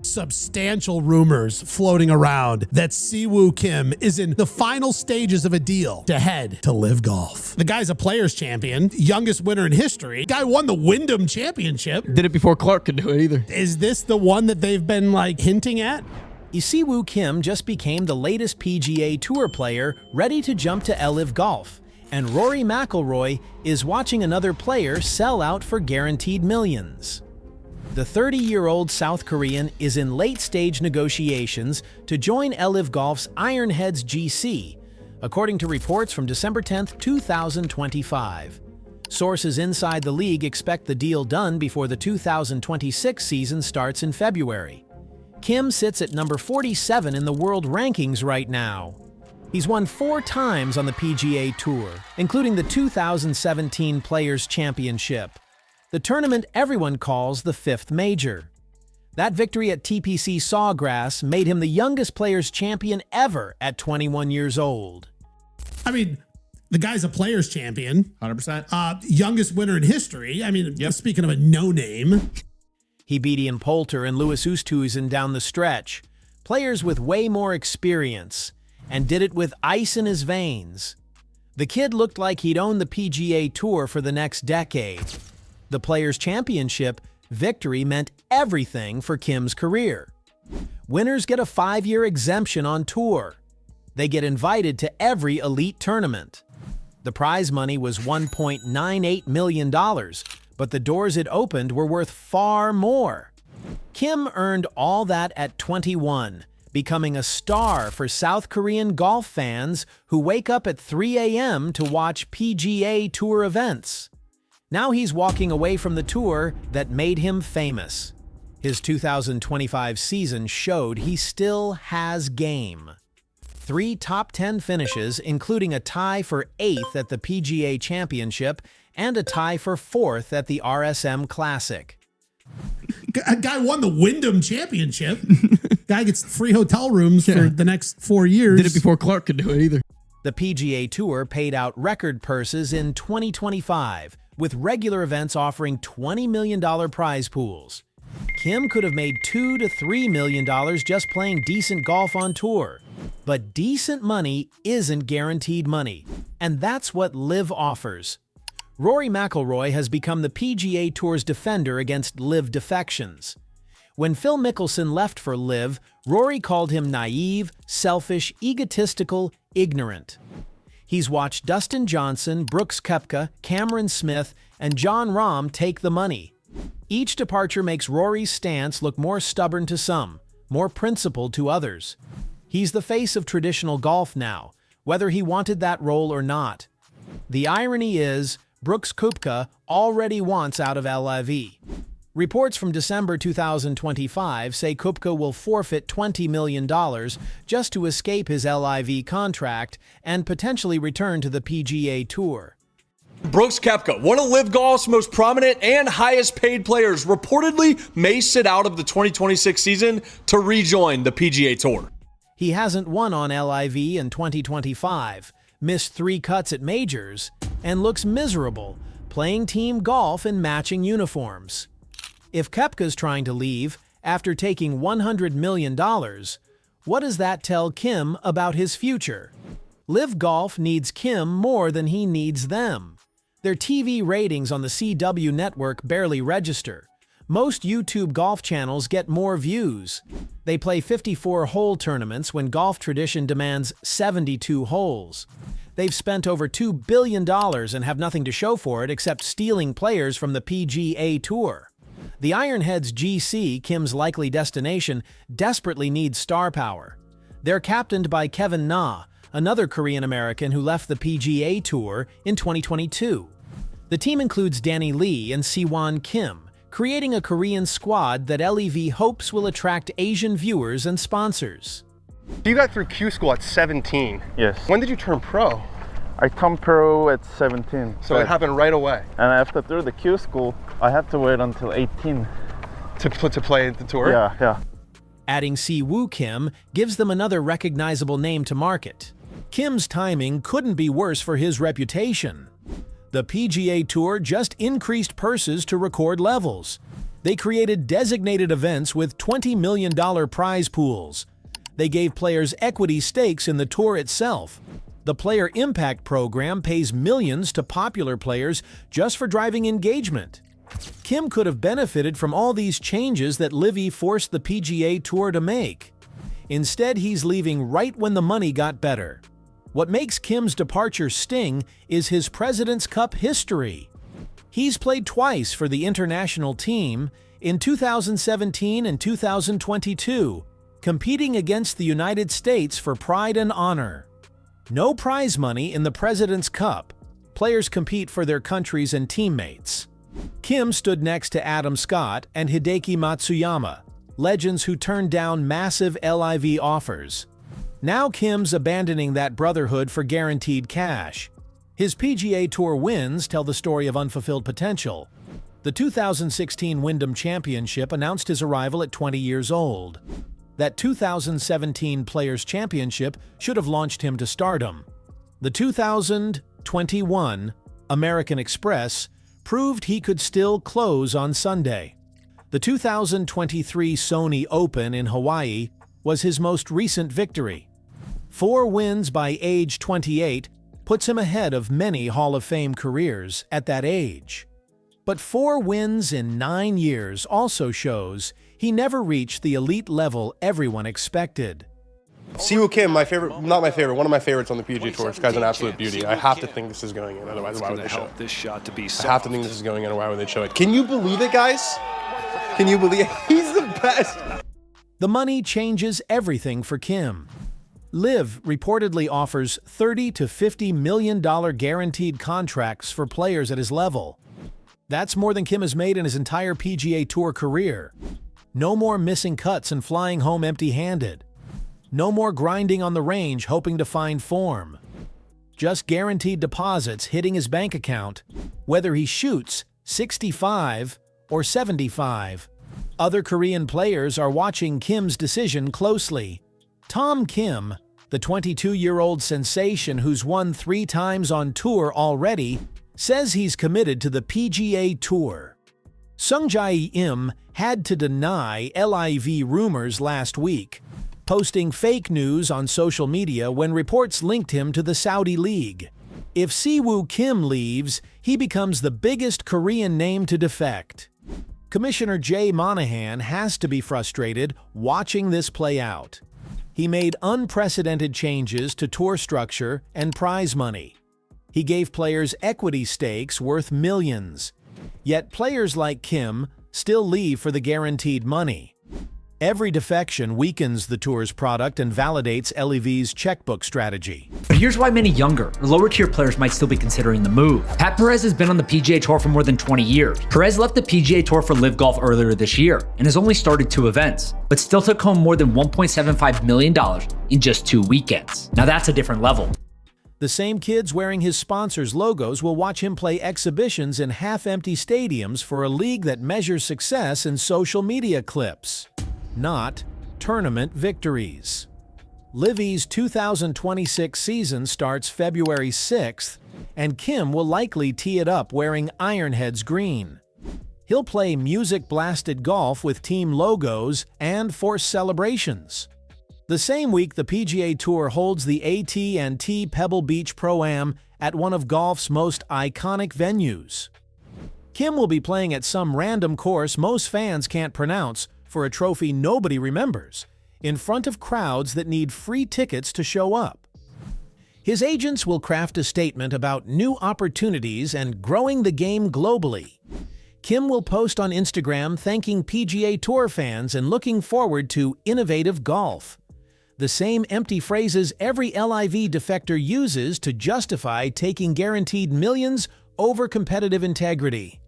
Substantial rumors floating around that Siwoo Kim is in the final stages of a deal to head to LIV Golf. The guy's a players champion, youngest winner in history. Guy won the Wyndham Championship. Did it before Clark could do it either. Is this the one that they've been like hinting at? Siwoo Kim just became the latest PGA Tour player ready to jump to LIV Golf, and Rory McIlroy is watching another player sell out for guaranteed millions. The 30-year-old South Korean is in late-stage negotiations to join LIV Golf's Ironheads GC, according to reports from December 10, 2025. Sources inside the league expect the deal done before the 2026 season starts in February. Kim sits at number 47 in the world rankings right now. He's won 4 times on the PGA Tour, including the 2017 Players' Championship, the tournament everyone calls the 5th major. That victory at TPC Sawgrass made him the youngest Players' champion ever at 21 years old. I mean, the guy's a players champion. 100%. Youngest winner in history. I mean, Speaking of a no-name. He beat Ian Poulter and Oosthuizen down the stretch, players with way more experience, and did it with ice in his veins. The kid looked like he'd own the PGA Tour for the next decade. The Players' Championship victory meant everything for Kim's career. Winners get a 5-year exemption on tour. They get invited to every elite tournament. The prize money was $1.98 million, but the doors it opened were worth far more. Kim earned all that at 21, becoming a star for South Korean golf fans who wake up at 3 a.m. to watch PGA Tour events. Now he's walking away from the tour that made him famous. His 2025 season showed he still has game. 3 top 10 finishes, including a tie for 8th at the PGA Championship and a tie for 4th at the RSM Classic. A guy won the Wyndham Championship. Guy gets free hotel rooms for the next 4 years. Did it before Clark could do it either. The PGA Tour paid out record purses in 2025, with regular events offering $20 million prize pools. Kim could have made $2 to $3 million just playing decent golf on tour. But decent money isn't guaranteed money, and that's what LIV offers. Rory McIlroy has become the PGA Tour's defender against LIV defections. When Phil Mickelson left for LIV, Rory called him naive, selfish, egotistical, ignorant. He's watched Dustin Johnson, Brooks Koepka, Cameron Smith, and Jon Rahm take the money. Each departure makes Rory's stance look more stubborn to some, more principled to others. He's the face of traditional golf now, whether he wanted that role or not. The irony is, Brooks Koepka already wants out of LIV. Reports from December 2025 say Koepka will forfeit $20 million just to escape his LIV contract and potentially return to the PGA Tour. Brooks Koepka, one of LIV Golf's most prominent and highest paid players, reportedly may sit out of the 2026 season to rejoin the PGA Tour. He hasn't won on LIV in 2025, missed 3 cuts at majors, and looks miserable playing team golf in matching uniforms. If Koepka's trying to leave after taking $100 million, what does that tell Kim about his future? LIV Golf needs Kim more than he needs them. Their TV ratings on the CW network barely register. Most YouTube golf channels get more views. They play 54-hole tournaments when golf tradition demands 72 holes. They've spent over $2 billion and have nothing to show for it except stealing players from the PGA Tour. The Ironheads GC, Kim's likely destination, desperately needs star power. They're captained by Kevin Na, another Korean-American who left the PGA Tour in 2022. The team includes Danny Lee and Siwon Kim, creating a Korean squad that LIV hopes will attract Asian viewers and sponsors. You got through Q school at 17. Yes. When did you turn pro? I turned pro at 17. So it happened right away. And after through the Q school, I had to wait until 18. To play the tour? Yeah. Adding Siwoo Kim gives them another recognizable name to market. Kim's timing couldn't be worse for his reputation. The PGA Tour just increased purses to record levels. They created designated events with $20 million prize pools. They gave players equity stakes in the tour itself. The Player Impact Program pays millions to popular players just for driving engagement. Kim could have benefited from all these changes that LIV forced the PGA Tour to make. Instead, he's leaving right when the money got better. What makes Kim's departure sting is his President's Cup history. He's played twice for the international team, in 2017 and 2022, competing against the United States for pride and honor. No prize money in the President's Cup. Players compete for their countries and teammates. Kim stood next to Adam Scott and Hideki Matsuyama, legends who turned down massive LIV offers. Now Kim's abandoning that brotherhood for guaranteed cash. His PGA Tour wins tell the story of unfulfilled potential. The 2016 Wyndham Championship announced his arrival at 20 years old. That 2017 Players' Championship should have launched him to stardom. The 2021 American Express proved he could still close on Sunday. The 2023 Sony Open in Hawaii was his most recent victory. 4 wins by age 28 puts him ahead of many Hall of Fame careers at that age. But 4 wins in 9 years also shows he never reached the elite level everyone expected. Siwoo Kim, my favorite, not my favorite, one of my favorites on the PGA Tour. This guy's an absolute beauty. I have to think this is going in, otherwise why would they show it? This shot to be I have to think this is going in, or why would they show it? Can you believe it, guys? Can you believe it? He's the best. The money changes everything for Kim. LIV reportedly offers $30 to $50 million guaranteed contracts for players at his level. That's more than Kim has made in his entire PGA Tour career. No more missing cuts and flying home empty-handed. No more grinding on the range hoping to find form. Just guaranteed deposits hitting his bank account, whether he shoots 65 or 75. Other Korean players are watching Kim's decision closely. Tom Kim, the 22-year-old sensation who's won 3 times on tour already, says he's committed to the PGA Tour. Sungjae Im had to deny LIV rumors last week, posting fake news on social media when reports linked him to the Saudi League. If Siwoo Kim leaves, he becomes the biggest Korean name to defect. Commissioner Jay Monahan has to be frustrated watching this play out. He made unprecedented changes to tour structure and prize money. He gave players equity stakes worth millions. Yet players like Kim still leave for the guaranteed money. Every defection weakens the tour's product and validates LIV's checkbook strategy. But here's why many younger, lower-tier players might still be considering the move. Pat Perez has been on the PGA Tour for more than 20 years. Perez left the PGA Tour for LIV Golf earlier this year and has only started 2 events, but still took home more than $1.75 million in just 2 weekends. Now that's a different level. The same kids wearing his sponsors' logos will watch him play exhibitions in half-empty stadiums for a league that measures success in social media clips, not tournament victories. LIV's 2026 season starts February 6th, and Kim will likely tee it up wearing Ironheads green. He'll play music-blasted golf with team logos and force celebrations. The same week, the PGA Tour holds the AT&T Pebble Beach Pro-Am at one of golf's most iconic venues. Kim will be playing at some random course most fans can't pronounce for a trophy nobody remembers, in front of crowds that need free tickets to show up. His agents will craft a statement about new opportunities and growing the game globally. Kim will post on Instagram thanking PGA Tour fans and looking forward to innovative golf. The same empty phrases every LIV defector uses to justify taking guaranteed millions over competitive integrity.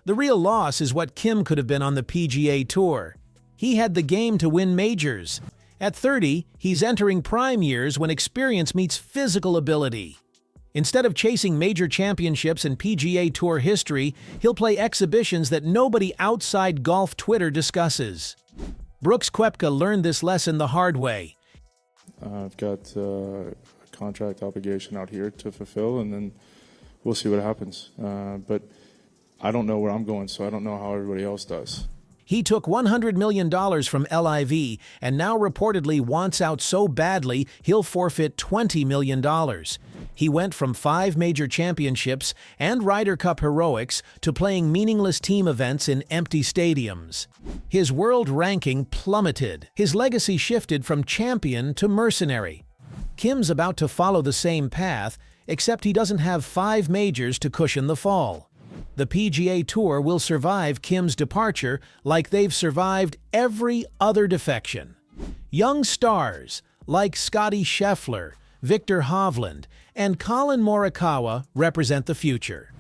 The real loss is what Kim could have been on the PGA Tour. He had the game to win majors. At 30, he's entering prime years when experience meets physical ability. Instead of chasing major championships in PGA Tour history, he'll play exhibitions that nobody outside golf Twitter discusses. Brooks Koepka learned this lesson the hard way. I've got a contract obligation out here to fulfill, and then we'll see what happens. But I don't know where I'm going, so I don't know how everybody else does. He took $100 million from LIV and now reportedly wants out so badly he'll forfeit $20 million. He went from 5 major championships and Ryder Cup heroics to playing meaningless team events in empty stadiums. His world ranking plummeted. His legacy shifted from champion to mercenary. Kim's about to follow the same path, except he doesn't have 5 majors to cushion the fall. The PGA Tour will survive Kim's departure like they've survived every other defection. Young stars like Scotty Scheffler, Victor Hovland, and Colin Morikawa represent the future.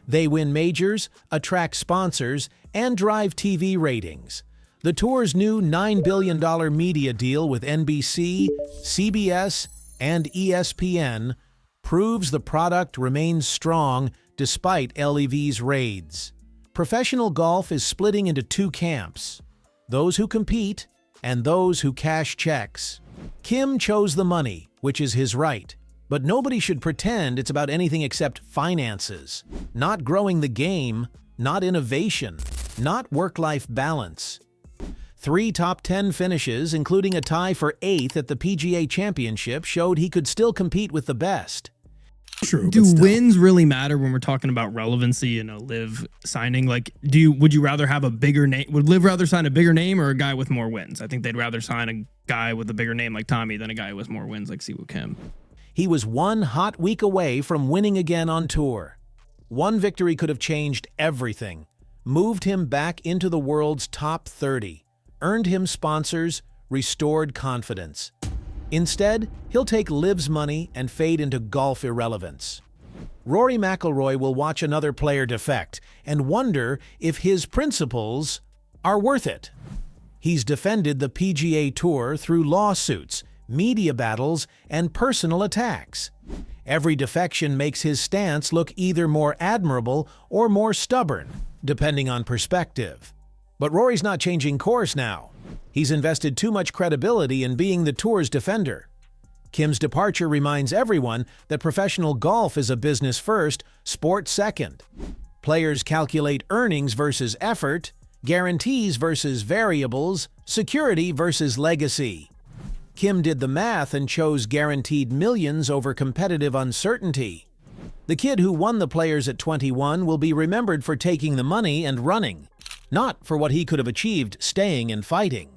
They win majors, attract sponsors, and drive TV ratings. The Tour's new $9 billion media deal with NBC, CBS, and ESPN proves the product remains strong despite LIV's raids. Professional golf is splitting into 2 camps: those who compete and those who cash checks. Kim chose the money, which is his right, but nobody should pretend it's about anything except finances. Not growing the game, not innovation, not work-life balance. 3 top 10 finishes, including a tie for 8th at the PGA Championship, showed he could still compete with the best. True. Do wins really matter when we're talking about relevancy in a LIV signing? Like, would you rather have a bigger name? Would LIV rather sign a bigger name or a guy with more wins? I think they'd rather sign a guy with a bigger name like Tommy than a guy with more wins like Siwoo Kim. He was 1 hot week away from winning again on tour. One victory could have changed everything, moved him back into the world's top 30, earned him sponsors, restored confidence. Instead, he'll take LIV's money and fade into golf irrelevance. Rory McIlroy will watch another player defect and wonder if his principles are worth it. He's defended the PGA Tour through lawsuits, media battles, and personal attacks. Every defection makes his stance look either more admirable or more stubborn, depending on perspective. But Rory's not changing course now. He's invested too much credibility in being the Tour's defender. Kim's departure reminds everyone that professional golf is a business first, sport second. Players calculate earnings versus effort, guarantees versus variables, security versus legacy. Kim did the math and chose guaranteed millions over competitive uncertainty. The kid who won the Players at 21 will be remembered for taking the money and running, not for what he could have achieved staying and fighting.